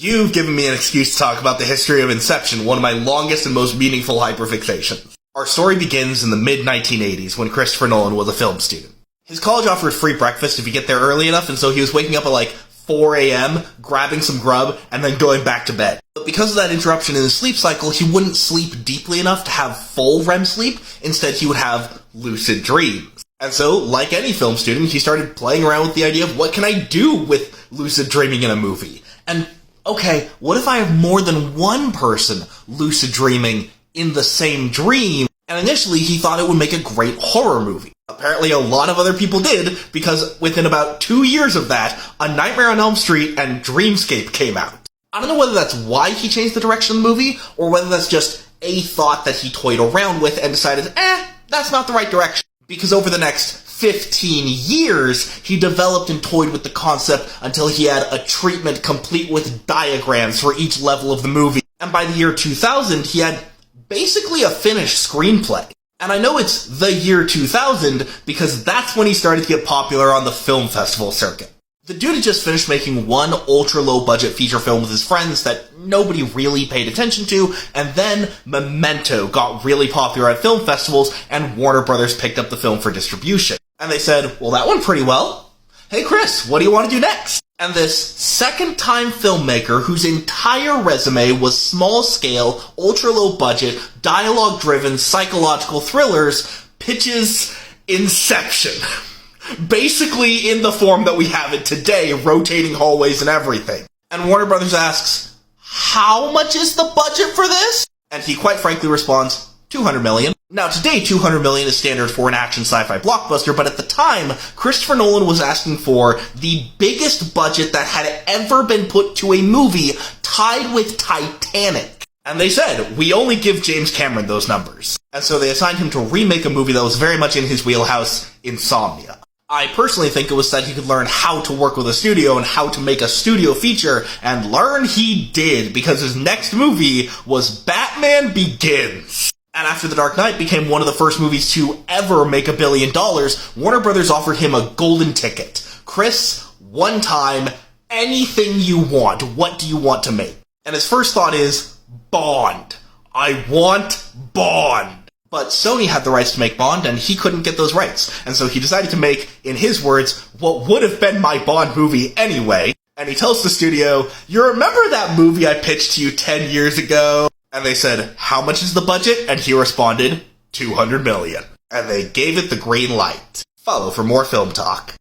You've given me an excuse to talk about the history of Inception, one of my longest and most meaningful hyperfixations. Our story begins in the mid-1980s when Christopher Nolan was a film student. His college offered free breakfast if you get there early enough, and so he was waking up at like 4 a.m., grabbing some grub, and then going back to bed. But because of that interruption in his sleep cycle, he wouldn't sleep deeply enough to have full REM sleep. Instead, he would have lucid dreams. And so, like any film student, he started playing around with the idea of what can I do with lucid dreaming in a movie? And, okay, what if I have more than one person lucid dreaming in the same dream? And initially, he thought it would make a great horror movie. Apparently, a lot of other people did, because within about 2 years of that, A Nightmare on Elm Street and Dreamscape came out. I don't know whether that's why he changed the direction of the movie, or whether that's just a thought that he toyed around with and decided, that's not the right direction. Because over the next 15 years, he developed and toyed with the concept until he had a treatment complete with diagrams for each level of the movie. And by the year 2000, he had basically a finished screenplay. And I know it's the year 2000 because that's when he started to get popular on the film festival circuit. The dude had just finished making one ultra-low-budget feature film with his friends that nobody really paid attention to, and then Memento got really popular at film festivals, and Warner Brothers picked up the film for distribution. And they said, well, that went pretty well. Hey, Chris, what do you want to do next? And this second-time filmmaker, whose entire resume was small-scale, ultra-low-budget, dialogue-driven psychological thrillers, pitches Inception. Basically in the form that we have it today, rotating hallways and everything. And Warner Brothers asks, how much is the budget for this? And he quite frankly responds, $200 million. Now today, $200 million is standard for an action sci-fi blockbuster, but at the time, Christopher Nolan was asking for the biggest budget that had ever been put to a movie, tied with Titanic. And they said, we only give James Cameron those numbers. And so they assigned him to remake a movie that was very much in his wheelhouse, Insomnia. I personally think it was said he could learn how to work with a studio and how to make a studio feature, and learn he did, because his next movie was Batman Begins. And after The Dark Knight became one of the first movies to ever make $1 billion, Warner Brothers offered him a golden ticket. Chris, one time, anything you want, what do you want to make? And his first thought is, Bond. I want Bond. But Sony had the rights to make Bond, and he couldn't get those rights. And so he decided to make, in his words, what would have been my Bond movie anyway. And he tells the studio, you remember that movie I pitched to you 10 years ago? And they said, how much is the budget? And he responded, $200 million. And they gave it the green light. Follow for more film talk.